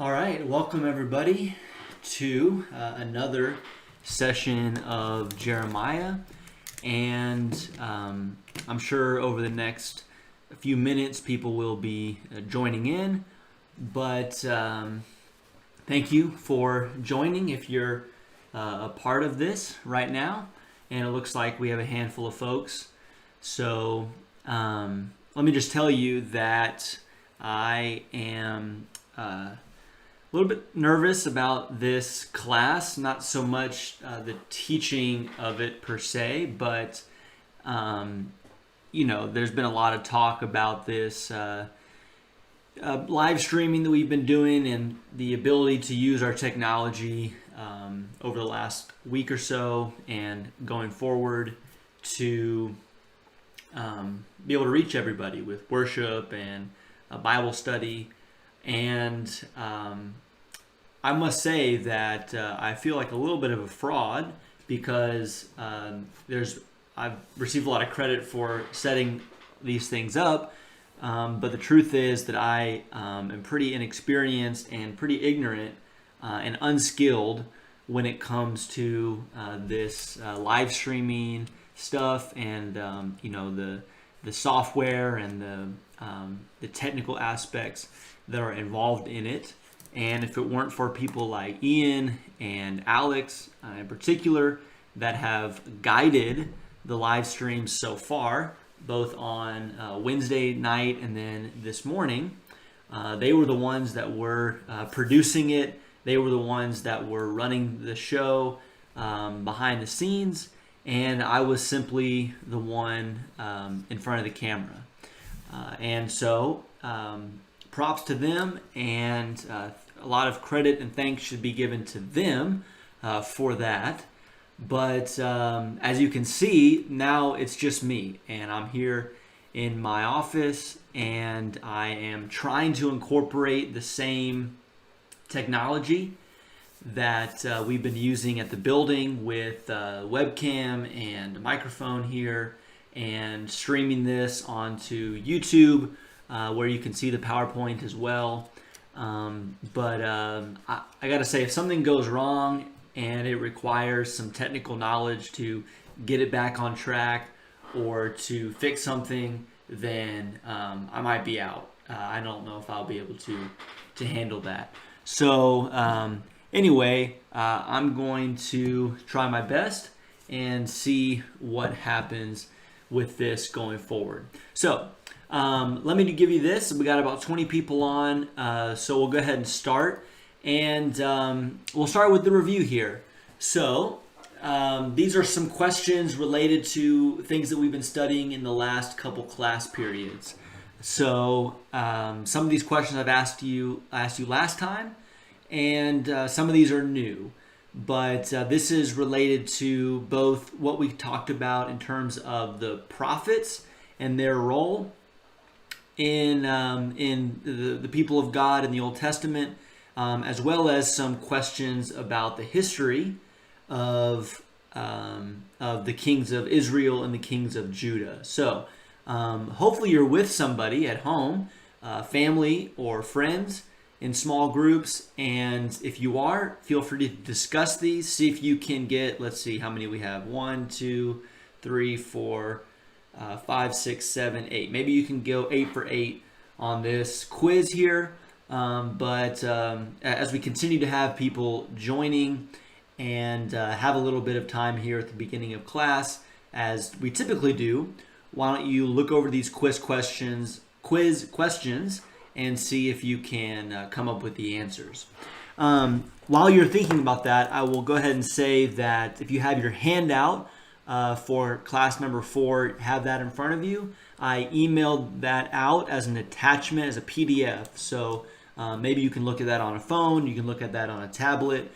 All right, welcome everybody to another session of Jeremiah, and I'm sure over the next few minutes people will be joining in, but thank you for joining if you're a part of this right now, and it looks like we have a handful of folks. So let me just tell you that I am a little bit nervous about this class, not so much the teaching of it per se, but there's been a lot of talk about this live streaming that we've been doing and the ability to use our technology over the last week or so and going forward to be able to reach everybody with worship and a Bible study. And I must say that I feel like a little bit of a fraud because I've received a lot of credit for setting these things up, but the truth is that I am pretty inexperienced and pretty ignorant and unskilled when it comes to this live streaming stuff and the software and the technical aspects that are involved in it. And if it weren't for people like Ian and Alex in particular that have guided the live streams so far, both on Wednesday night and then this morning, they were the ones that were producing it. They were the ones that were running the show behind the scenes, and I was simply the one in front of the camera. And so props to them, and a lot of credit and thanks should be given to them for that. But as you can see, now it's just me, and I'm here in my office, and I am trying to incorporate the same technology that we've been using at the building with webcam and a microphone here, and streaming this onto YouTube where you can see the PowerPoint as well. But I gotta say, if something goes wrong and it requires some technical knowledge to get it back on track or to fix something, then I might be out. I don't know if I'll be able to handle that. So anyway, I'm going to try my best and see what happens with this going forward. So let me give you this. We got about 20 people on, so we'll go ahead and start. And we'll start with the review here. So these are some questions related to things that we've been studying in the last couple class periods. So some of these questions I've asked you last time, and some of these are new. But this is related to both what we talked about in terms of the prophets and their role in the people of God in the Old Testament, as well as some questions about the history of the kings of Israel and the kings of Judah. So hopefully you're with somebody at home, family or friends, in small groups, and if you are, feel free to discuss these. See if you can get, let's see how many we have. 1, 2, 3, 4, 5, 6, 7, 8. Maybe you can go 8 for 8 on this quiz here. But as we continue to have people joining and have a little bit of time here at the beginning of class, as we typically do, why don't you look over these quiz questions and see if you can come up with the answers. While you're thinking about that, I will go ahead and say that if you have your handout for class number 4, have that in front of you. I emailed that out as an attachment, as a PDF. So maybe you can look at that on a phone. You can look at that on a tablet.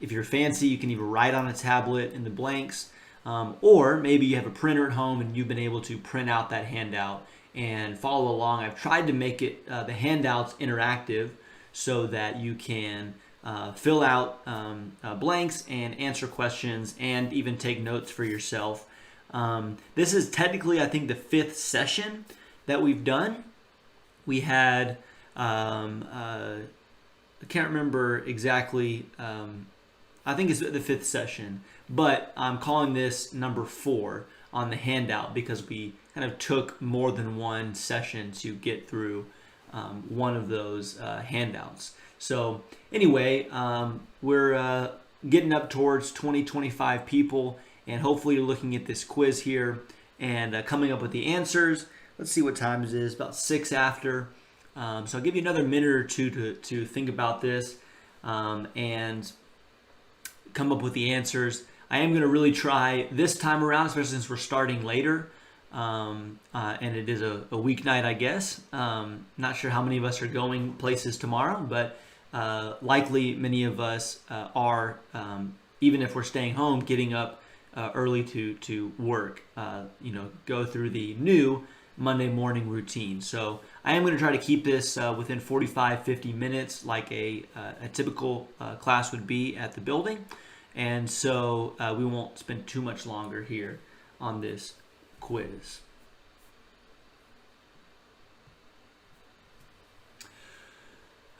If you're fancy, you can even write on a tablet in the blanks. Or maybe you have a printer at home and you've been able to print out that handout and follow along. I've tried to make it the handouts interactive so that you can fill out blanks and answer questions and even take notes for yourself. This is technically, I think, the 5th session that we've done. We had I can't remember exactly. I think it's the 5th session, but I'm calling this number 4 on the handout because we kind of took more than one session to get through one of those handouts. So anyway, we're getting up towards 20-25 people, and hopefully you're looking at this quiz here and coming up with the answers. Let's see what time it is, about 6 after. So I'll give you another minute or two to think about this and come up with the answers. I am going to really try this time around, especially since we're starting later, and it is a weeknight, I guess. Not sure how many of us are going places tomorrow, but likely many of us are, even if we're staying home, getting up early to work, go through the new Monday morning routine. So I am going to try to keep this within 45-50 minutes like a typical class would be at the building. And so we won't spend too much longer here on this quiz.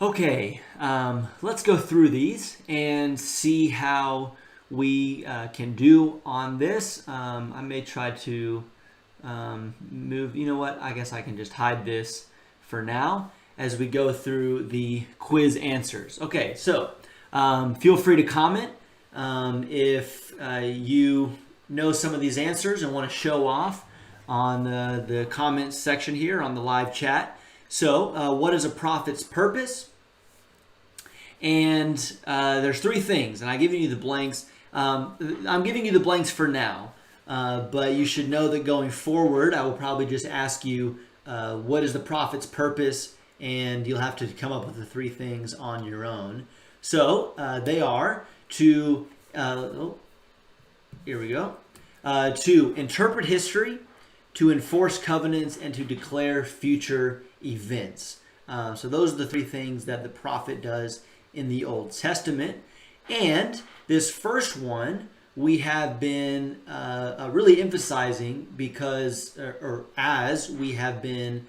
Okay, let's go through these and see how we can do on this. I may try to move, you know what, I guess I can just hide this for now as we go through the quiz answers. Okay, so feel free to comment if you know some of these answers and want to show off on the comments section here on the live chat. So what is a prophet's purpose? And there's 3 things, and I'm giving you the blanks. I'm giving you the blanks for now, but you should know that going forward, I will probably just ask you what is the prophet's purpose, and you'll have to come up with the 3 things on your own. So they are to, here we go, to interpret history, to enforce covenants, and to declare future events. So those are the 3 things that the prophet does in the Old Testament. And this first one we have been really emphasizing because, or as we have been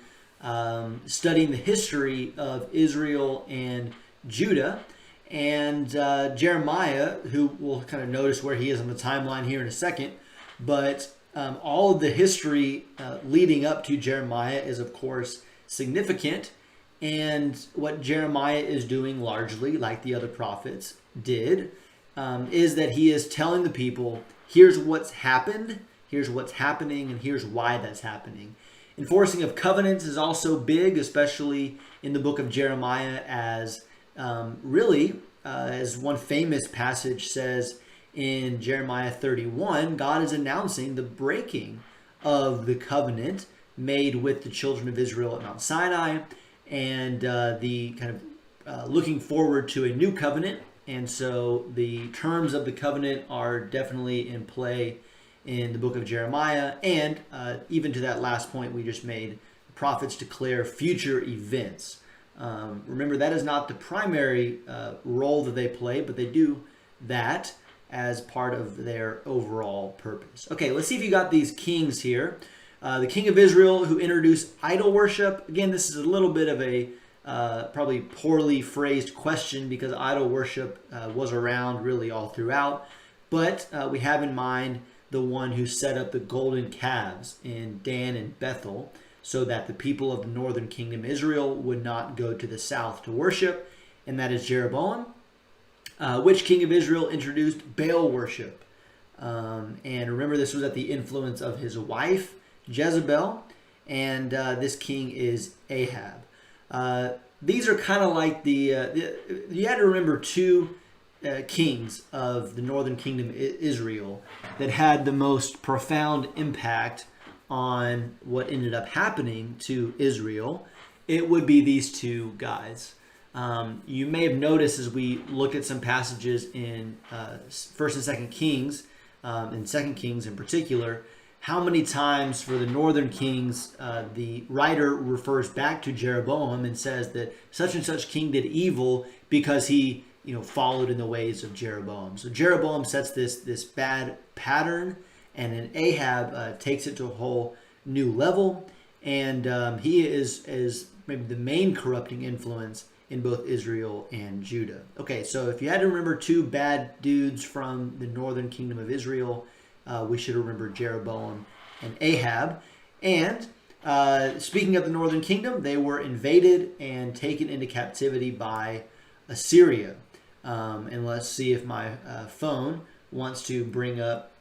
studying the history of Israel and Judah. And Jeremiah, who we'll kind of notice where he is on the timeline here in a second, but all of the history leading up to Jeremiah is, of course, significant. And what Jeremiah is doing largely, like the other prophets did, is that he is telling the people, here's what's happened, here's what's happening, and here's why that's happening. Enforcing of covenants is also big, especially in the book of Jeremiah, as as one famous passage says in Jeremiah 31, God is announcing the breaking of the covenant made with the children of Israel at Mount Sinai, and the kind of looking forward to a new covenant. And so the terms of the covenant are definitely in play in the book of Jeremiah. And even to that last point we just made, the prophets declare future events. Remember, that is not the primary role that they play, but they do that as part of their overall purpose. Okay, let's see if you got these kings here. The king of Israel who introduced idol worship. Again, this is a little bit of a probably poorly phrased question because idol worship was around really all throughout. But we have in mind the one who set up the golden calves in Dan and Bethel so that the people of the northern kingdom Israel would not go to the south to worship. And that is Jeroboam. Which king of Israel introduced Baal worship? And remember, this was at the influence of his wife, Jezebel, and this king is Ahab. These are kind of like you had to remember 2 kings of the northern kingdom Israel that had the most profound impact on what ended up happening to Israel. It would be these 2 guys. You may have noticed as we look at some passages in 1st and 2nd Kings, and 2nd Kings in particular, how many times for the northern kings the writer refers back to Jeroboam and says that such and such king did evil because he followed in the ways of Jeroboam. So Jeroboam sets this bad pattern, and then Ahab takes it to a whole new level, and he is maybe the main corrupting influence in both Israel and Judah. Okay, so if you had to remember two bad dudes from the northern kingdom of Israel, we should remember Jeroboam and Ahab. And speaking of the northern kingdom, they were invaded and taken into captivity by Assyria. And let's see if my phone wants to bring up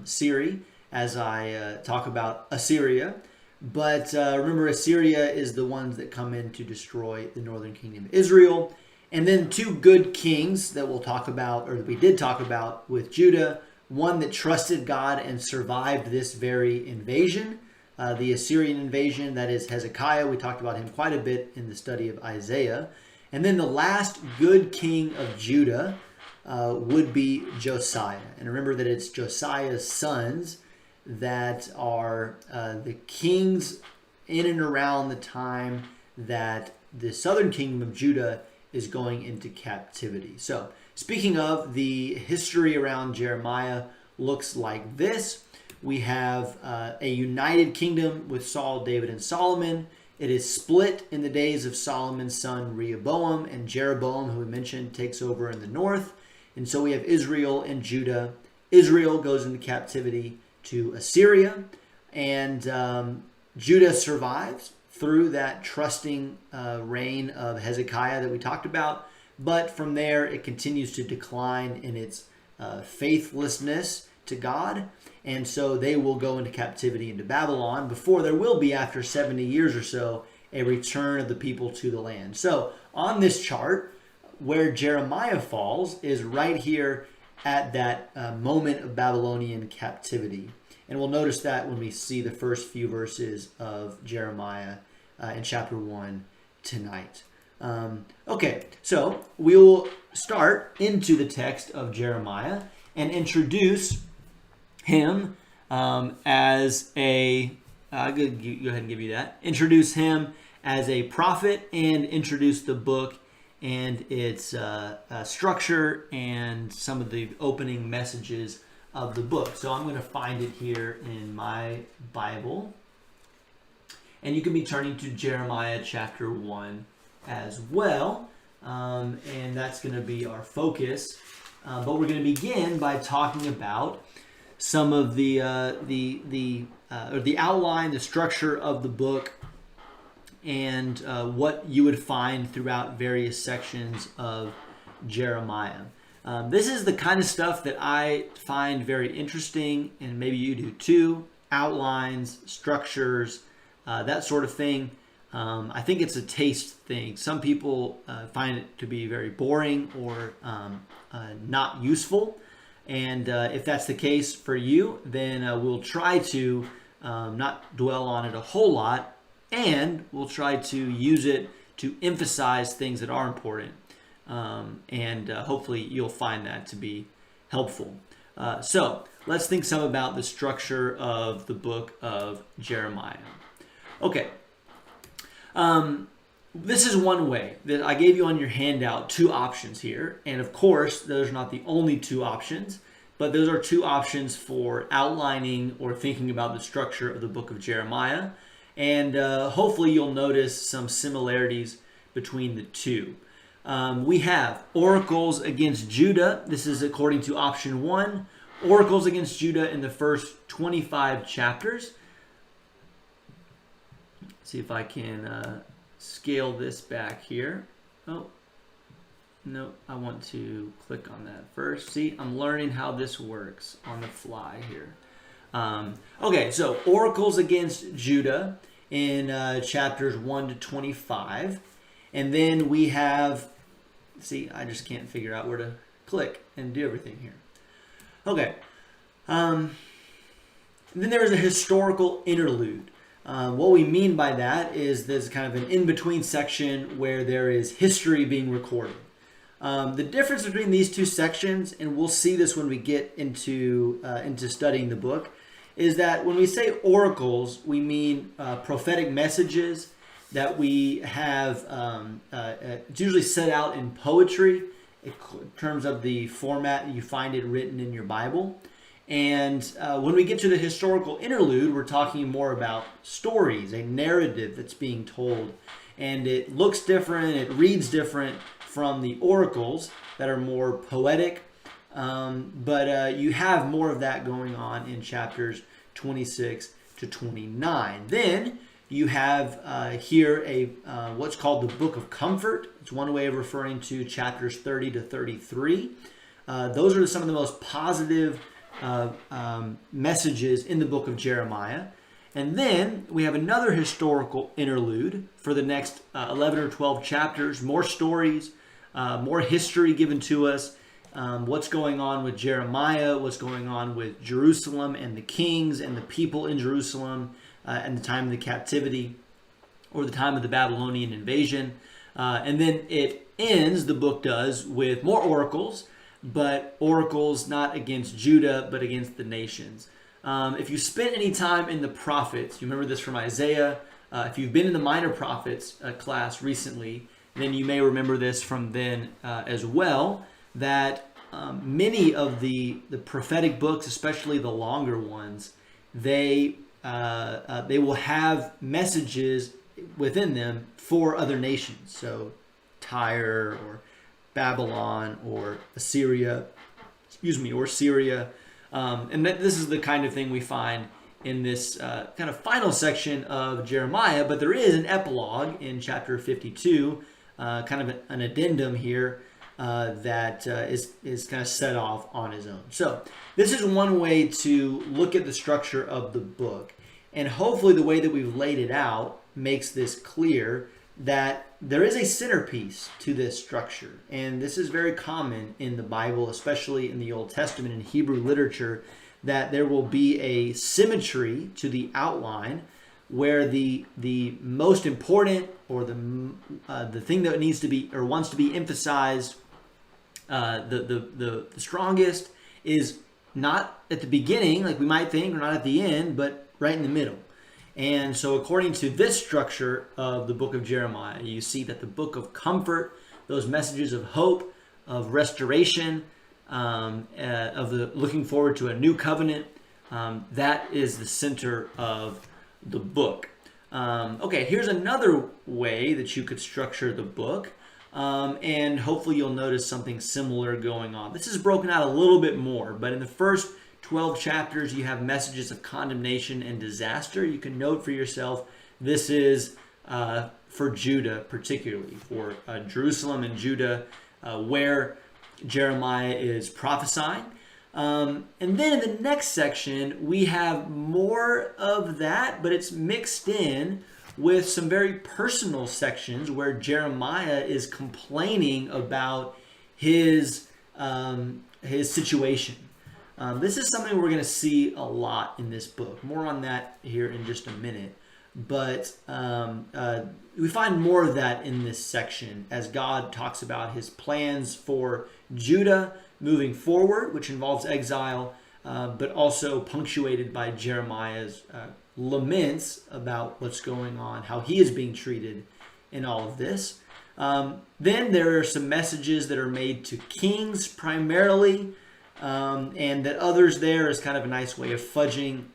Siri as I talk about Assyria. But remember, Assyria is the ones that come in to destroy the northern kingdom of Israel. And then two good kings that we'll talk about, or that we did talk about with Judah. One that trusted God and survived this very invasion, the Assyrian invasion, that is Hezekiah. We talked about him quite a bit in the study of Isaiah. And then the last good king of Judah would be Josiah. And remember that it's Josiah's sons that are the kings in and around the time that the southern kingdom of Judah is going into captivity. So speaking of, the history around Jeremiah looks like this. We have a united kingdom with Saul, David, and Solomon. It is split in the days of Solomon's son Rehoboam, and Jeroboam, who we mentioned, takes over in the north. And so we have Israel and Judah. Israel goes into captivity to Assyria, and Judah survives through that trusting reign of Hezekiah that we talked about. But from there, it continues to decline in its faithlessness to God. And so they will go into captivity into Babylon before there will be, after 70 years or so, a return of the people to the land. So on this chart, where Jeremiah falls is right here at that moment of Babylonian captivity. And we'll notice that when we see the first few verses of Jeremiah in chapter 1 tonight. Okay, so we will start into the text of Jeremiah and introduce him as a, go ahead and give you that. Introduce him as a prophet and introduce the book and its structure and some of the opening messages of the book. So I'm going to find it here in my Bible. And you can be turning to Jeremiah chapter 1 as well. And that's going to be our focus. But we're going to begin by talking about some of the outline, the structure of the book, and what you would find throughout various sections of Jeremiah. This is the kind of stuff that I find very interesting, and maybe you do too. Outlines, structures, that sort of thing. I think it's a taste thing. Some people find it to be very boring or not useful. And if that's the case for you, then we'll try to not dwell on it a whole lot, and we'll try to use it to emphasize things that are important. And hopefully you'll find that to be helpful. So let's think some about the structure of the book of Jeremiah. Okay. This is one way that I gave you on your handout, two options here. And of course, those are not the only two options, but those are two options for outlining or thinking about the structure of the book of Jeremiah. And hopefully you'll notice some similarities between the two. We have oracles against Judah. This is according to option 1. Oracles against Judah in the first 25 chapters. Let's see if I can scale this back here. Oh, no, I want to click on that first. See, I'm learning how this works on the fly here. Okay, so oracles against Judah in chapters 1 to 25. And then we have, see, I just can't figure out where to click and do everything here. Okay. Then there is a historical interlude. What we mean by that is there's kind of an in-between section where there is history being recorded. The difference between these two sections, and we'll see this when we get into studying the book, is that when we say oracles, we mean prophetic messages that we have. It's usually set out in poetry in terms of the format you find it written in your Bible. And when we get to the historical interlude, we're talking more about stories, a narrative that's being told. And it looks different, it reads different from the oracles that are more poetic. But you have more of that going on in chapters 26 to 29. Then you have here what's called the Book of Comfort. It's one way of referring to chapters 30 to 33. Those are some of the most positive messages in the book of Jeremiah. And then we have another historical interlude for the next 11 or 12 chapters, more stories, more history given to us, what's going on with Jeremiah, what's going on with Jerusalem and the kings and the people in Jerusalem at the time of the captivity or the time of the Babylonian invasion. And then it ends, the book does, with more oracles, but oracles not against Judah, but against the nations. If you spent any time in the prophets, you remember this from Isaiah. If you've been in the minor prophets class recently, then you may remember this from then as well, that many of the prophetic books, especially the longer ones, they will have messages within them for other nations. So Tyre or Babylon or Assyria, or Syria. And this is the kind of thing we find in this kind of final section of Jeremiah, but there is an epilogue in chapter 52, kind of an addendum here that is kind of set off on his own. So this is one way to look at the structure of the book. And hopefully the way that we've laid it out makes this clear that there is a centerpiece to this structure. And this is very common in the Bible, especially in the Old Testament and Hebrew literature, that there will be a symmetry to the outline where the most important or the thing that needs to be or wants to be emphasized, the strongest, is not at the beginning like we might think, or not at the end, but right in the middle. And so according to this structure of the book of Jeremiah, you see that the book of comfort, those messages of hope, of restoration, of the looking forward to a new covenant, that is the center of the book. Okay, here's another way that you could structure the book, and hopefully you'll notice something similar going on. This is broken out a little bit more, but in the first 12 chapters, you have messages of condemnation and disaster. You can note for yourself, this is for Judah particularly, for Jerusalem and Judah, where Jeremiah is prophesying. And then in the next section, we have more of that, but it's mixed in with some very personal sections where Jeremiah is complaining about his situation. This is something we're going to see a lot in this book. More on that here in just a minute. But we find more of that in this section as God talks about his plans for Judah moving forward, which involves exile, but also punctuated by Jeremiah's laments about what's going on, how he is being treated in all of this. Then there are some messages that are made to kings primarily, and that others there is kind of a nice way of fudging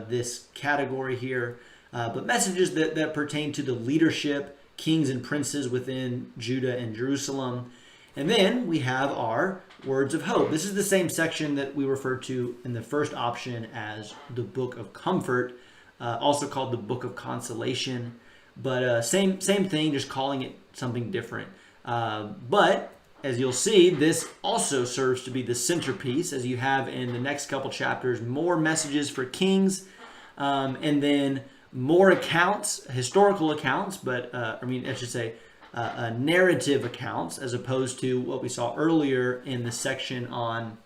this category here. But messages that pertain to the leadership, kings and princes within Judah and Jerusalem. And then we have our words of hope. This is the same section that we referred to in the first option as the Book of Comfort, also called the Book of Consolation. But same thing, just calling it something different. But as you'll see, this also serves to be the centerpiece, as you have in the next couple chapters, more messages for kings, and then more accounts, historical accounts, but narrative accounts, as opposed to what we saw earlier in the section on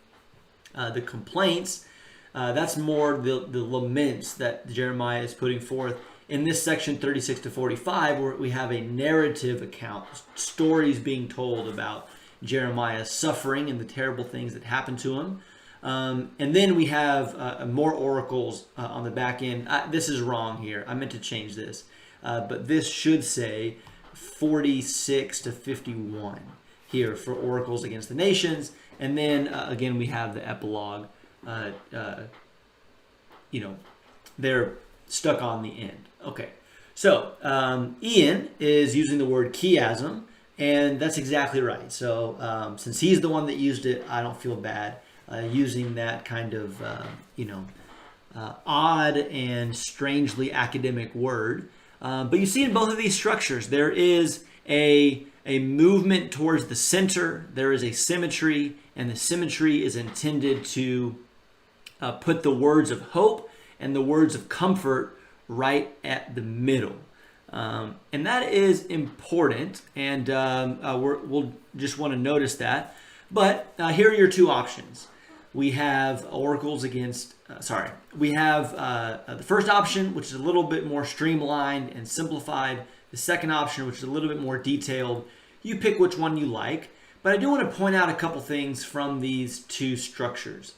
the complaints. That's more the laments that Jeremiah is putting forth. In this section 36 to 45, where we have a narrative account, stories being told about Jeremiah's suffering and the terrible things that happened to him. And then we have more oracles on the back end. This is wrong here. I meant to change this. But this should say 46 to 51 here for oracles against the nations. And then again, we have the epilogue they're stuck on the end. Okay, so Ian is using the word chiasm, and that's exactly right. So since he's the one that used it, I don't feel bad using that kind of odd and strangely academic word. But you see in both of these structures, there is a movement towards the center. There is a symmetry, and the symmetry is intended to put the words of hope and the words of comfort right at the middle. And that is important, and we'll just want to notice that. But here are your two options. We have oracles against, we have the first option, which is a little bit more streamlined and simplified. The second option, which is a little bit more detailed. You pick which one you like. But I do want to point out a couple things from these two structures.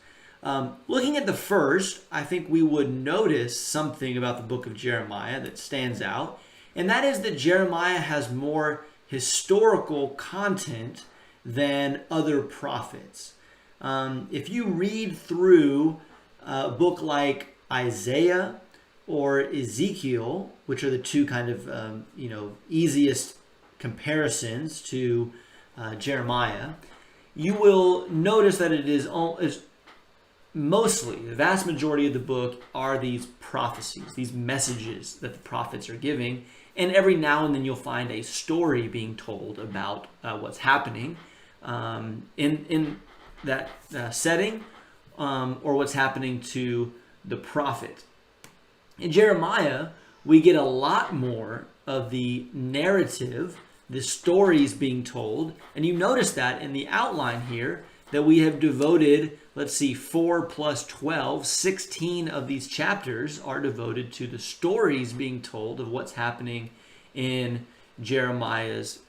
Looking at the first, I think we would notice something about the book of Jeremiah that stands out. And that is that Jeremiah has more historical content than other prophets. If you read through a book like Isaiah or Ezekiel, which are the two kind of easiest comparisons to Jeremiah, you will notice that it is mostly, the vast majority of the book are these prophecies, these messages that the prophets are giving, and every now and then you'll find a story being told about what's happening in that setting, or what's happening to the prophet. In Jeremiah, we get a lot more of the narrative, the stories being told, and you notice that in the outline here that we have devoted, 4 plus 12, 16 of these chapters are devoted to the stories being told of what's happening in Jeremiah's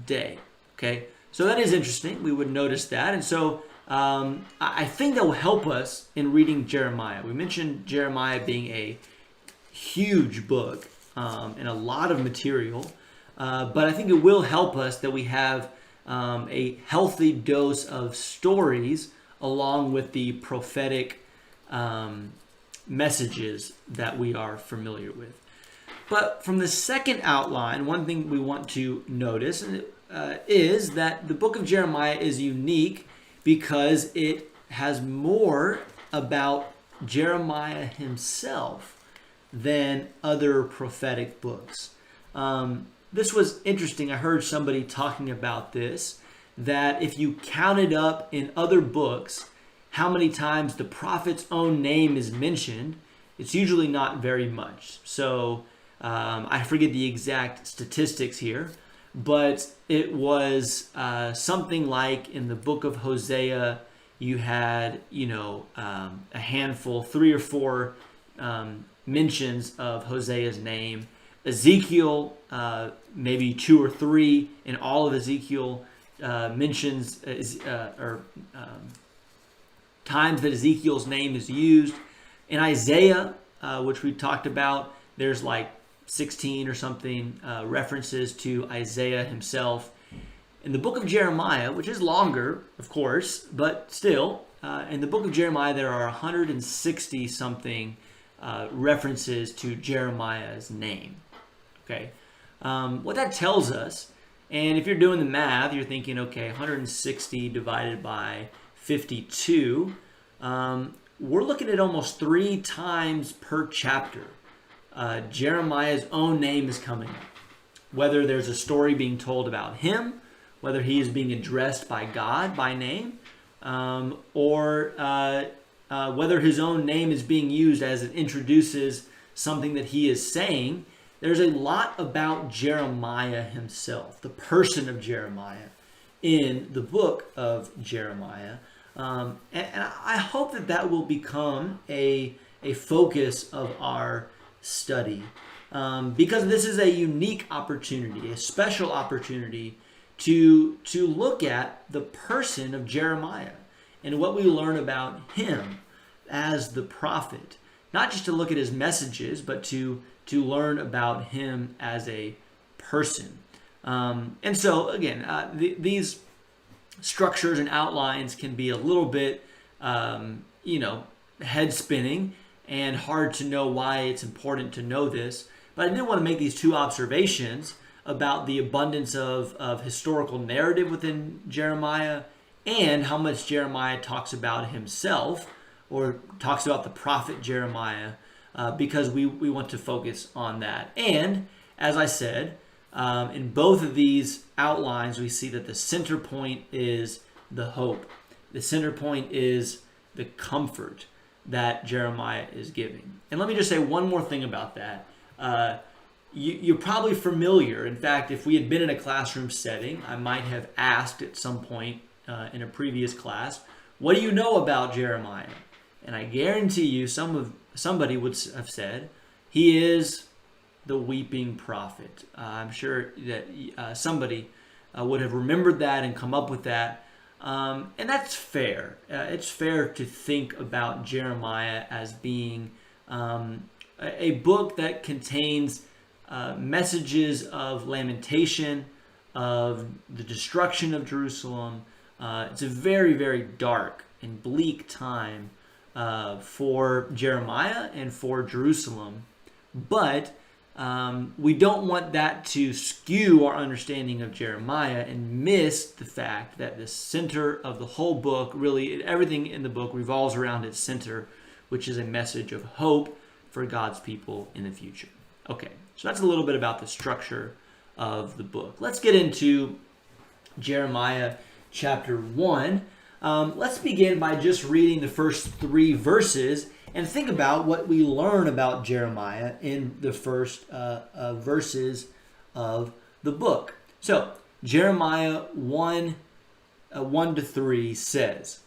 day. Okay, so that is interesting. We would notice that, and so I think that will help us in reading Jeremiah. We mentioned Jeremiah being a huge book and a lot of material, but I think it will help us that we have a healthy dose of stories along with the prophetic messages that we are familiar with. But from the second outline, one thing we want to notice is that the book of Jeremiah is unique because it has more about Jeremiah himself than other prophetic books. This was interesting. I heard somebody talking about this, that if you counted up in other books how many times the prophet's own name is mentioned, it's usually not very much. So I forget the exact statistics here, but it was something like in the book of Hosea, you had a handful, 3 or 4 mentions of Hosea's name. Ezekiel, maybe 2 or 3 in all of Ezekiel mentions times that Ezekiel's name is used. In Isaiah, which we talked about, there's like 16 or something references to Isaiah himself. In the book of Jeremiah, which is longer, of course, but still, in the book of Jeremiah, there are 160 something references to Jeremiah's name. Okay, what that tells us, and if you're doing the math, you're thinking, okay, 160 divided by 52, we're looking at almost 3 times per chapter. Jeremiah's own name is coming up. Whether there's a story being told about him, whether he is being addressed by God by name, or whether his own name is being used as it introduces something that he is saying, there's a lot about Jeremiah himself, the person of Jeremiah, in the book of Jeremiah. And I hope that that will become a focus of our study, because this is a unique opportunity, a special opportunity to look at the person of Jeremiah and what we learn about him as the prophet. Not just to look at his messages, but to learn about him as a person. And so, again, these structures and outlines can be a little bit head spinning and hard to know why it's important to know this. But I did want to make these two observations about the abundance of historical narrative within Jeremiah and how much Jeremiah talks about himself or talks about the prophet Jeremiah, because we want to focus on that. And as I said, in both of these outlines, we see that the center point is the hope. The center point is the comfort that Jeremiah is giving. And let me just say one more thing about that. You're probably familiar. In fact, if we had been in a classroom setting, I might have asked at some point in a previous class, what do you know about Jeremiah? And I guarantee you somebody would have said, he is the weeping prophet. I'm sure that somebody would have remembered that and come up with that. And that's fair. It's fair to think about Jeremiah as being a book that contains messages of lamentation, of the destruction of Jerusalem. It's a very, very dark and bleak time for Jeremiah and for Jerusalem. But we don't want that to skew our understanding of Jeremiah and miss the fact that the center of the whole book, really everything in the book, revolves around its center, which is a message of hope for God's people in the future. Okay, so that's a little bit about the structure of the book. Let's get into Jeremiah chapter 1. Let's begin by just reading the first 3 verses and think about what we learn about Jeremiah in the first verses of the book. So, Jeremiah 1, 1-3 says,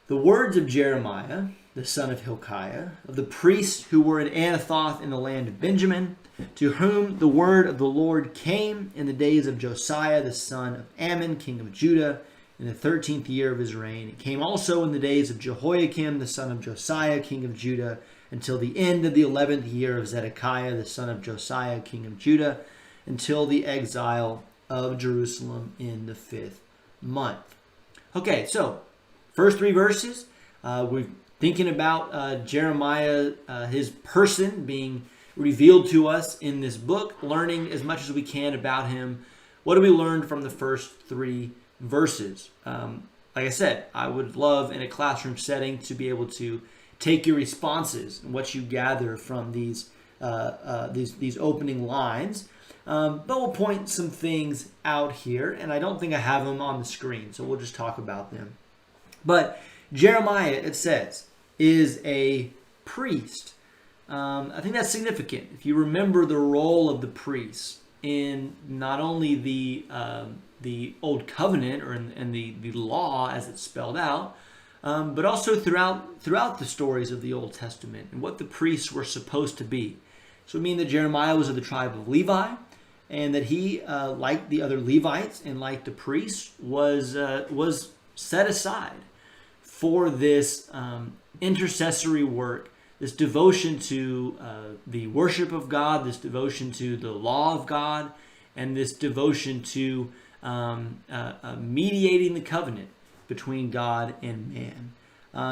"The words of Jeremiah, the son of Hilkiah, of the priests who were in Anathoth in the land of Benjamin, to whom the word of the Lord came in the days of Josiah, the son of Ammon, king of Judah, in the 13th year of his reign. It came also in the days of Jehoiakim, the son of Josiah, king of Judah, until the end of the 11th year of Zedekiah, the son of Josiah, king of Judah, until the exile of Jerusalem in the 5th month." Okay, so first 3 verses, we're thinking about Jeremiah, his person being revealed to us in this book, learning as much as we can about him. What do we learn from the first 3 verses? Like I said, I would love in a classroom setting to be able to take your responses and what you gather from these opening lines. But we'll point some things out here, and I don't think I have them on the screen, so we'll just talk about them. But Jeremiah, it says, is a priest. I think that's significant. If you remember the role of the priests in not only the Old Covenant or in the law as it's spelled out, but also throughout the stories of the Old Testament and what the priests were supposed to be. So it means that Jeremiah was of the tribe of Levi, and that he, like the other Levites and like the priests, was set aside for this intercessory work, this devotion to the worship of God, this devotion to the law of God, and this devotion to mediating the covenant between God and man.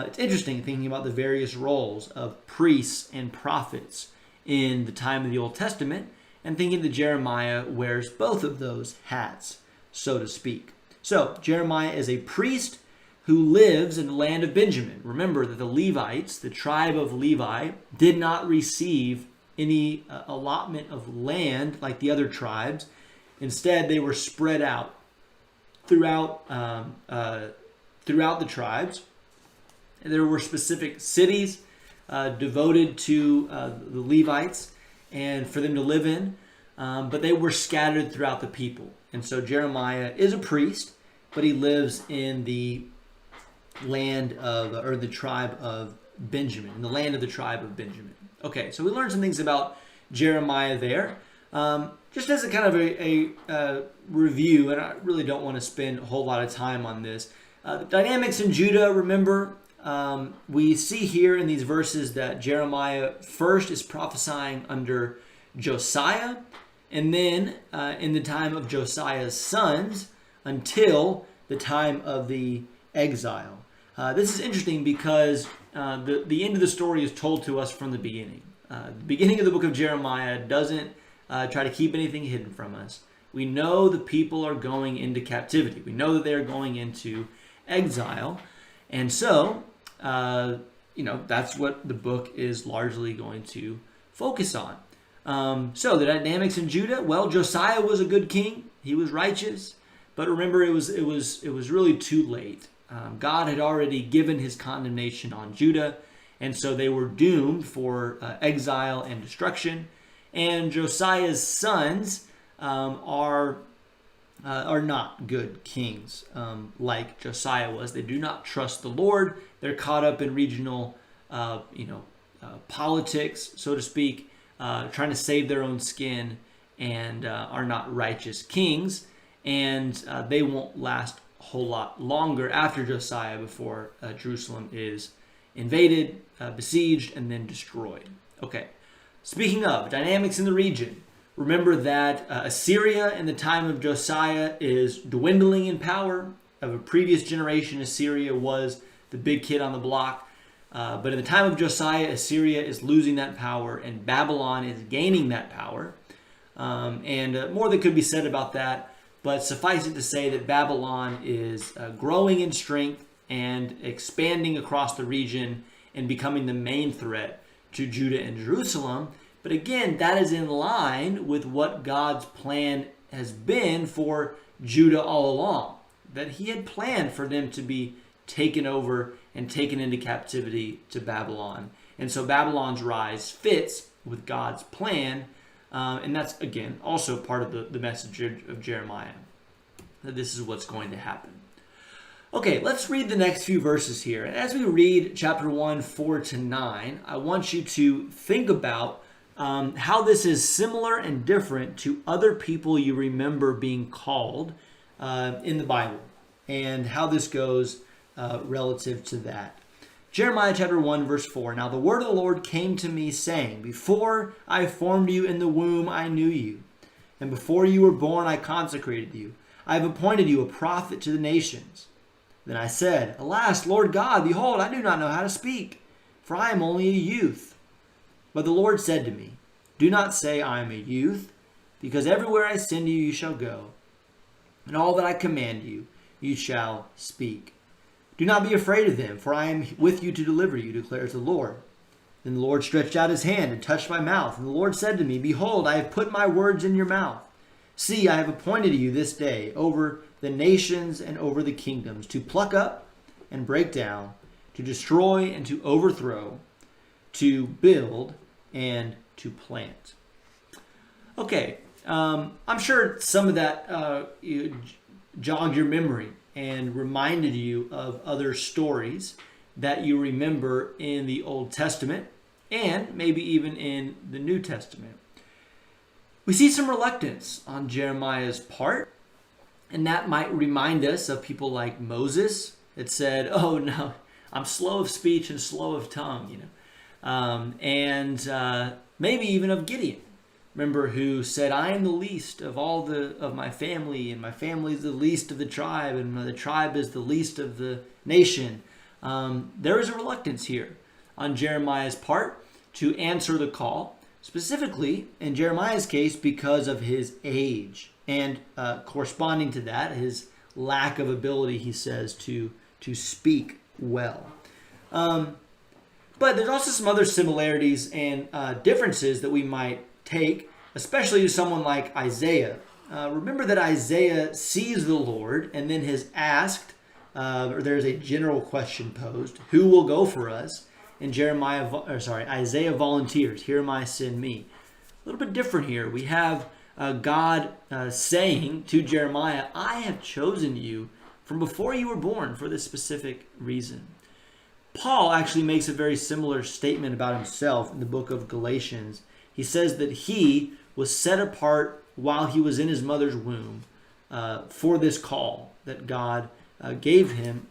It's interesting thinking about the various roles of priests and prophets in the time of the Old Testament, and thinking that Jeremiah wears both of those hats, so to speak. So, Jeremiah is a priest who lives in the land of Benjamin. Remember that the Levites, the tribe of Levi, did not receive any allotment of land like the other tribes. Instead, they were spread out throughout the tribes. And there were specific cities devoted to the Levites and for them to live in, but they were scattered throughout the people. And so Jeremiah is a priest, but he lives in the land of, or the tribe of Benjamin, in the land of the tribe of Benjamin. Okay, so we learned some things about Jeremiah there. Just as a kind of a review, and I really don't want to spend a whole lot of time on this. The dynamics in Judah, remember, we see here in these verses that Jeremiah first is prophesying under Josiah, and then in the time of Josiah's sons until the time of the exile. This is interesting because the end of the story is told to us from the beginning. The beginning of the book of Jeremiah doesn't try to keep anything hidden from us. We know the people are going into captivity. We know that they are going into exile. And so, that's what the book is largely going to focus on. So the dynamics in Judah, well, Josiah was a good king. He was righteous. But remember, it was really too late. God had already given his condemnation on Judah, and so they were doomed for exile and destruction. And Josiah's sons are not good kings like Josiah was. They do not trust the Lord. They're caught up in regional, politics, so to speak, trying to save their own skin, and are not righteous kings. And they won't last a whole lot longer after Josiah before Jerusalem is invaded, besieged, and then destroyed. Okay, speaking of dynamics in the region, remember that Assyria in the time of Josiah is dwindling in power. Of a previous generation, Assyria was the big kid on the block. But in the time of Josiah, Assyria is losing that power, and Babylon is gaining that power. And more that could be said about that. But suffice it to say that Babylon is growing in strength and expanding across the region and becoming the main threat to Judah and Jerusalem. But again, that is in line with what God's plan has been for Judah all along. That he had planned for them to be taken over and taken into captivity to Babylon. And so Babylon's rise fits with God's plan. And that's, again, also part of the message of Jeremiah, that this is what's going to happen. Okay, let's read the next few verses here. And as we read chapter 1, 4-9, I want you to think about how this is similar and different to other people you remember being called in the Bible, and how this goes relative to that. Jeremiah chapter 1, verse 4. Now the word of the Lord came to me, saying, Before I formed you in the womb, I knew you. And before you were born, I consecrated you. I have appointed you a prophet to the nations. Then I said, Alas, Lord God, behold, I do not know how to speak, for I am only a youth. But the Lord said to me, Do not say, I am a youth, because everywhere I send you, you shall go. And all that I command you, you shall speak. Do not be afraid of them, for I am with you to deliver you, declares the Lord. Then the Lord stretched out his hand and touched my mouth. And the Lord said to me, Behold, I have put my words in your mouth. See, I have appointed you this day over the nations and over the kingdoms, to pluck up and break down, to destroy and to overthrow, to build and to plant. Okay, I'm sure some of that jogged your memory and reminded you of other stories that you remember in the Old Testament and maybe even in the New Testament. We see some reluctance on Jeremiah's part, and that might remind us of people like Moses. It said, oh no, I'm slow of speech and slow of tongue, and maybe even of Gideon. Remember, who said, I am the least of all of my family, and my family is the least of the tribe, and the tribe is the least of the nation. There is a reluctance here on Jeremiah's part to answer the call, specifically in Jeremiah's case because of his age, and corresponding to that, his lack of ability, he says, to speak well. But there's also some other similarities and differences that we might take, especially to someone like Isaiah. Remember that Isaiah sees the Lord and then has asked, or there's a general question posed, who will go for us? And Isaiah volunteers, here am I, send me. A little bit different here. We have God saying to Jeremiah, I have chosen you from before you were born for this specific reason. Paul actually makes a very similar statement about himself in the book of Galatians. He says that he was set apart while he was in his mother's womb for this call that God gave him.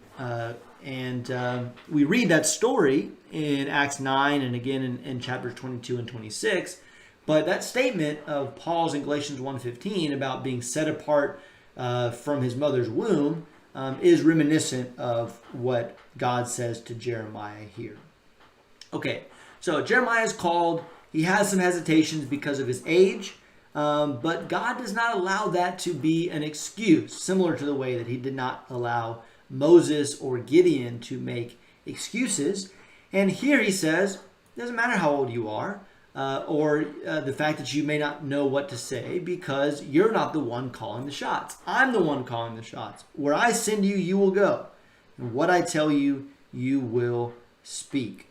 And we read that story in Acts 9 and again in chapters 22 and 26. But that statement of Paul's in Galatians 1:15 about being set apart from his mother's womb is reminiscent of what God says to Jeremiah here. Okay, so Jeremiah is called. He has some hesitations because of his age, but God does not allow that to be an excuse, similar to the way that he did not allow Moses or Gideon to make excuses. And here he says, it doesn't matter how old you are, or the fact that you may not know what to say, because you're not the one calling the shots. I'm the one calling the shots. Where I send you, you will go. And what I tell you, you will speak.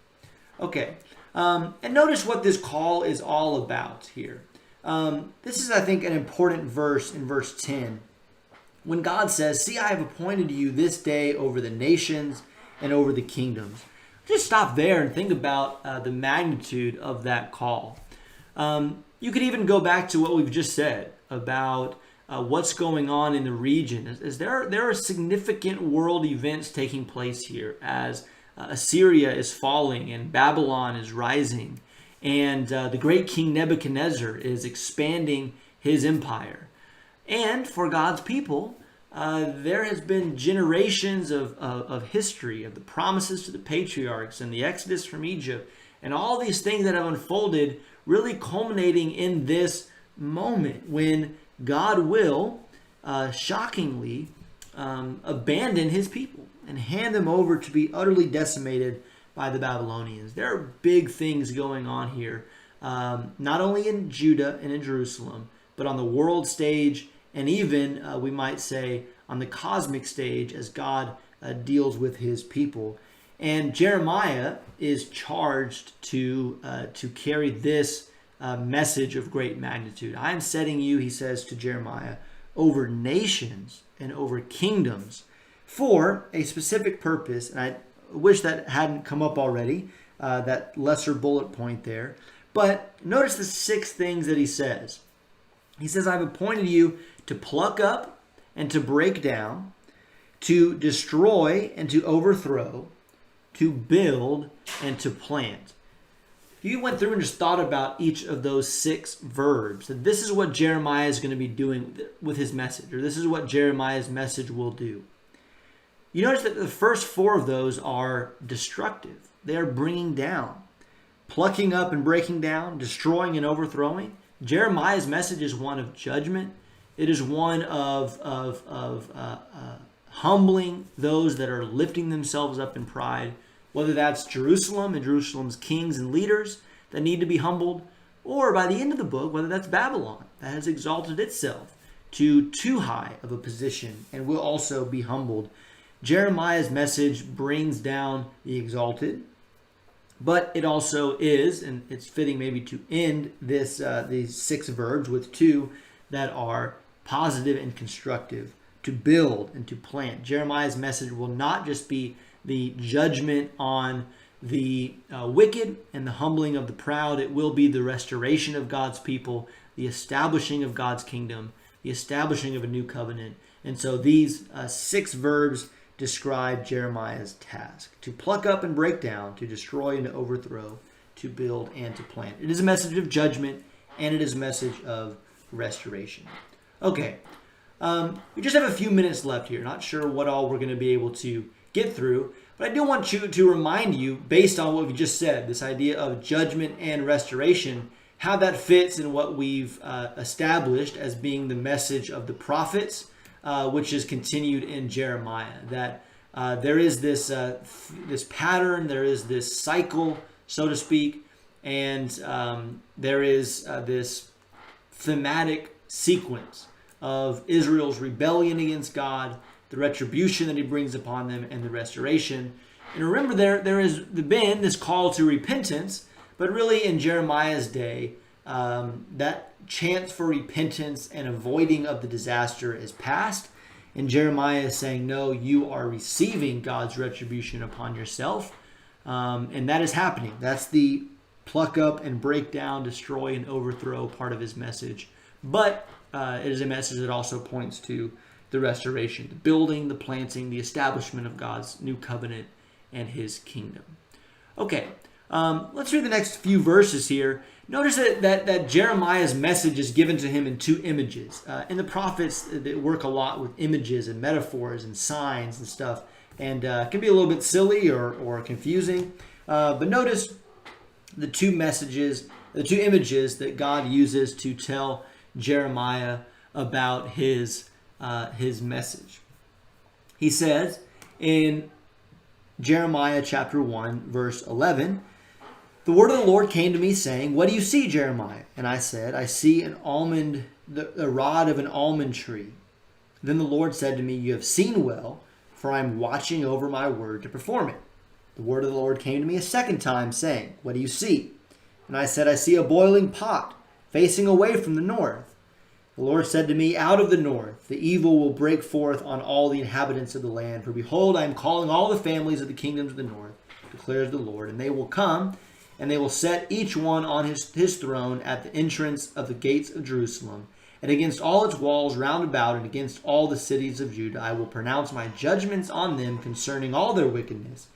Okay, and notice what this call is all about here. This is, I think, an important verse in verse 10. When God says, see, I have appointed you this day over the nations and over the kingdoms. Just stop there and think about the magnitude of that call. You could even go back to what we've just said about what's going on in the region. There are significant world events taking place here as Assyria is falling and Babylon is rising, and the great King Nebuchadnezzar is expanding his empire. And for God's people, there has been generations of history, of the promises to the patriarchs and the exodus from Egypt, and all these things that have unfolded, really culminating in this moment when God will, shockingly, abandon his people and hand them over to be utterly decimated by the Babylonians. There are big things going on here, not only in Judah and in Jerusalem, but on the world stage, and even, we might say, on the cosmic stage as God deals with his people. And Jeremiah is charged to carry this message of great magnitude. I am setting you, he says to Jeremiah, over nations and over kingdoms for a specific purpose. And I wish that hadn't come up already, that lesser bullet point there. But notice the 6 things that he says. He says, I've appointed you to pluck up and to break down, to destroy and to overthrow, to build and to plant. If you went through and just thought about each of those 6 verbs, that this is what Jeremiah is going to be doing with his message, or this is what Jeremiah's message will do. You notice that the first 4 of those are destructive. They are bringing down, plucking up and breaking down, destroying and overthrowing. Jeremiah's message is one of judgment. It is one of humbling those that are lifting themselves up in pride, whether that's Jerusalem and Jerusalem's kings and leaders that need to be humbled, or by the end of the book, whether that's Babylon that has exalted itself to too high of a position and will also be humbled. Jeremiah's message brings down the exalted, but it also is, and it's fitting maybe to end this these 6 verbs with 2 that are positive and constructive, to build and to plant. Jeremiah's message will not just be the judgment on the wicked and the humbling of the proud. It will be the restoration of God's people, the establishing of God's kingdom, the establishing of a new covenant. And so these 6 verbs describe Jeremiah's task: to pluck up and break down, to destroy and to overthrow, to build and to plant. It is a message of judgment, and it is a message of restoration. Okay, we just have a few minutes left here. Not sure what all we're going to be able to get through, but I do want to remind you, based on what we just said, this idea of judgment and restoration, how that fits in what we've established as being the message of the prophets, which is continued in Jeremiah. That there is this pattern, there is this cycle, so to speak, and there is this thematic sequence of Israel's rebellion against God, the retribution that he brings upon them, and the restoration. And remember, there has been this call to repentance, but really in Jeremiah's day, that chance for repentance and avoiding of the disaster is past. And Jeremiah is saying, no, you are receiving God's retribution upon yourself. And that is happening. That's the pluck up and break down, destroy and overthrow part of his message. But it is a message that also points to the restoration, the building, the planting, the establishment of God's new covenant and his kingdom. Okay, Let's read the next few verses here. Notice that Jeremiah's message is given to him in two images. And the prophets, they work a lot with images and metaphors and signs and stuff. And it can be a little bit silly or confusing. But notice the two images that God uses to tell Jeremiah about his message. He says in Jeremiah chapter 1, verse 11, "The word of the Lord came to me, saying, 'What do you see, Jeremiah?' And I said, 'I see the rod of an almond tree.' Then the Lord said to me, 'You have seen well, for I am watching over my word to perform it.' The word of the Lord came to me a second time, saying, 'What do you see?' And I said, 'I see a boiling pot facing away from the north.' The Lord said to me, 'Out of the north the evil will break forth on all the inhabitants of the land. For behold, I am calling all the families of the kingdoms of the north, declares the Lord, and they will come, and they will set each one on his throne at the entrance of the gates of Jerusalem. And against all its walls round about, and against all the cities of Judah, I will pronounce my judgments on them concerning all their wickedness,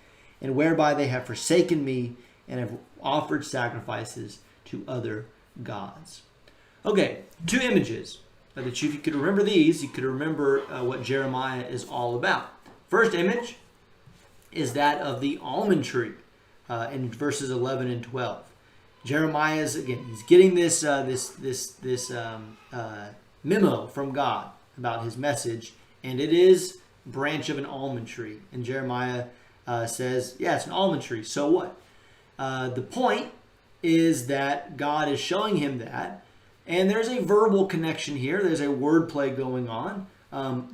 and whereby they have forsaken me, and have offered sacrifices to other gods." Okay, two images that if you could remember these, you could remember what Jeremiah is all about. First image is that of the almond tree in verses 11 and 12. Jeremiah's, again, he's getting this memo from God about his message, and it is branch of an almond tree. And Jeremiah says, yeah, it's an almond tree, so what? The point is that God is showing him that, and there's a verbal connection here. There's a wordplay going on.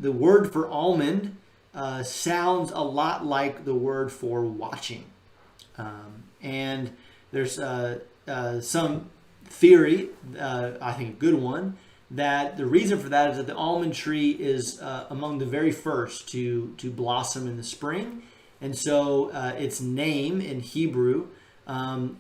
The word for almond sounds a lot like the word for watching. And there's some theory, I think a good one, that the reason for that is that the almond tree is among the very first to blossom in the spring. And so its name in Hebrew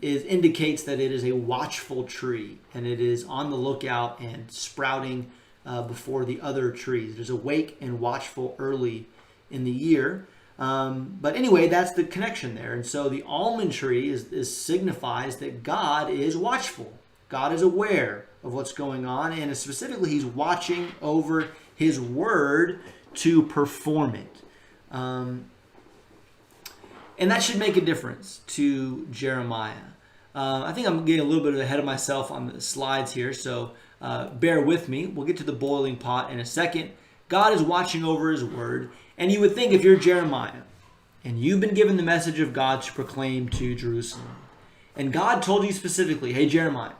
indicates that it is a watchful tree, and it is on the lookout and sprouting before the other trees. It is awake and watchful early in the year. But anyway, that's the connection there. And so the almond tree signifies that God is watchful. God is aware of what's going on, and specifically he's watching over his word to perform it. And that should make a difference to Jeremiah. I think I'm getting a little bit ahead of myself on the slides here, so bear with me. We'll get to the boiling pot in a second. God is watching over his word, and you would think if you're Jeremiah and you've been given the message of God to proclaim to Jerusalem, and God told you specifically, hey Jeremiah,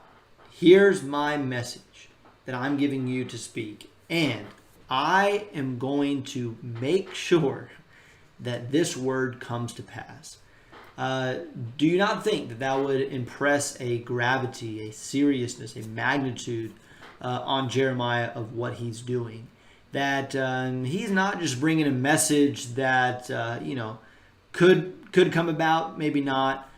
here's my message that I'm giving you to speak, and I am going to make sure that this word comes to pass. Do you not think that that would impress a gravity, a seriousness, a magnitude on Jeremiah of what he's doing? That he's not just bringing a message that could come about, maybe not.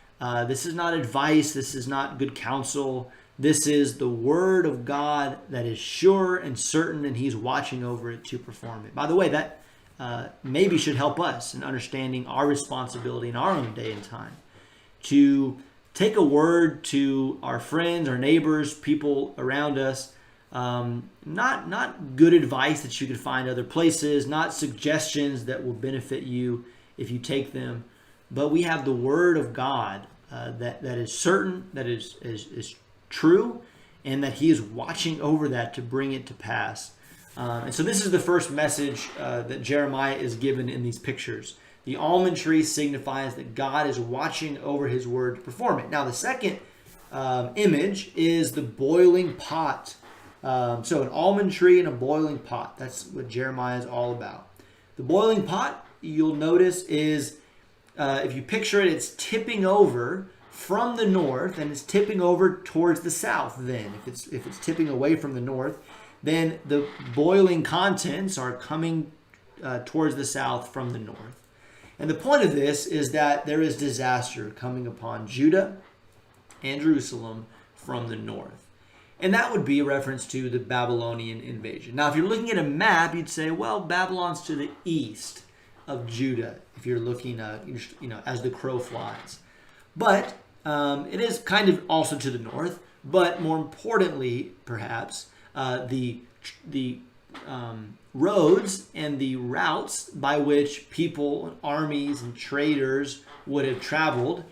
This is not advice. This is not good counsel. This is the word of God that is sure and certain, and he's watching over it to perform it. By the way, that maybe should help us in understanding our responsibility in our own day and time to take a word to our friends, our neighbors, people around us. Not good advice that you could find other places, not suggestions that will benefit you if you take them, but we have the word of God that is certain, that is true, and that he is watching over that to bring it to pass. And so this is the first message that Jeremiah is given in these pictures. The almond tree signifies that God is watching over his word to perform it. Now the second image is the boiling pot. So an almond tree and a boiling pot. That's what Jeremiah is all about. The boiling pot, you'll notice, is if you picture it, it's tipping over from the north, and it's tipping over towards the south. Then if it's tipping away from the north, then the boiling contents are coming towards the south from the north. And the point of this is that there is disaster coming upon Judah and Jerusalem from the north. And that would be a reference to the Babylonian invasion. Now, if you're looking at a map, you'd say, well, Babylon's to the east of Judah, if you're looking, as the crow flies. But it is kind of also to the north, but more importantly, perhaps, the roads and the routes by which people, armies, and traders would have traveled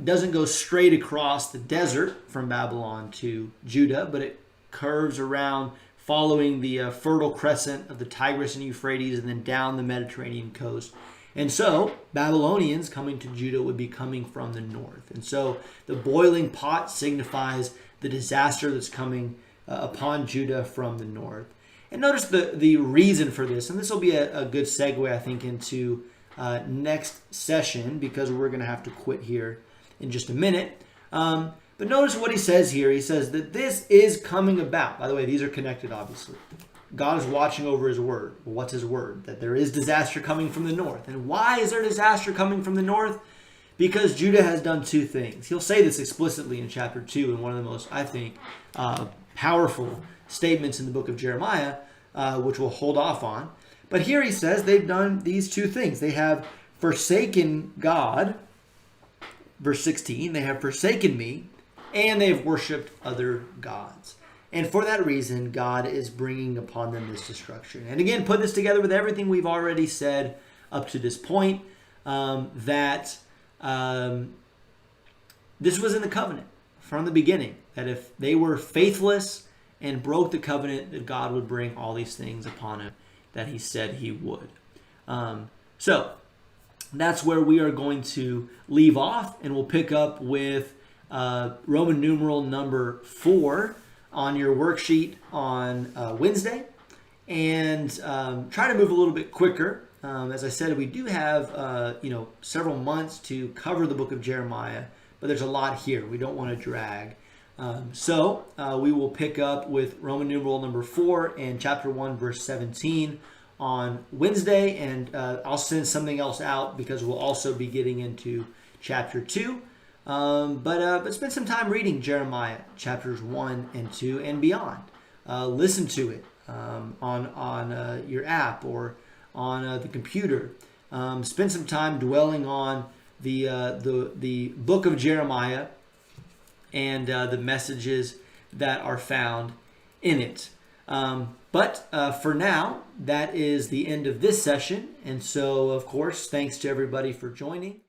doesn't go straight across the desert from Babylon to Judah, but it curves around following the fertile crescent of the Tigris and Euphrates and then down the Mediterranean coast. And so Babylonians coming to Judah would be coming from the north. And so the boiling pot signifies the disaster that's coming upon Judah from the north. And notice the reason for this, and this will be a good segue, I think, into next session, because we're going to have to quit here in just a minute. But notice what he says here. He says that this is coming about. By the way, these are connected, obviously. God is watching over his word. Well, what's his word? That there is disaster coming from the north. And why is there disaster coming from the north? Because Judah has done two things. He'll say this explicitly in chapter 2 in one of the most, I think, powerful statements in the book of Jeremiah, which we'll hold off on. But here he says they've done these two things. They have forsaken God, verse 16, they have forsaken me, and they have worshipped other gods. And for that reason, God is bringing upon them this destruction. And again, put this together with everything we've already said up to this point, that this was in the covenant from the beginning, that if they were faithless and broke the covenant, that God would bring all these things upon him that he said he would. So that's where we are going to leave off, and we'll pick up with Roman numeral number 4 on your worksheet on Wednesday, and try to move a little bit quicker. As I said, we do have several months to cover the book of Jeremiah, but there's a lot here. We don't want to drag. So we will pick up with Roman numeral number 4 and chapter 1, verse 17 on Wednesday, and I'll send something else out because we'll also be getting into chapter 2. But spend some time reading Jeremiah chapters 1 and 2 and beyond. Listen to it on your app or on the computer. Spend some time dwelling on the book of Jeremiah and the messages that are found in it. But for now, that is the end of this session. And so, of course, thanks to everybody for joining.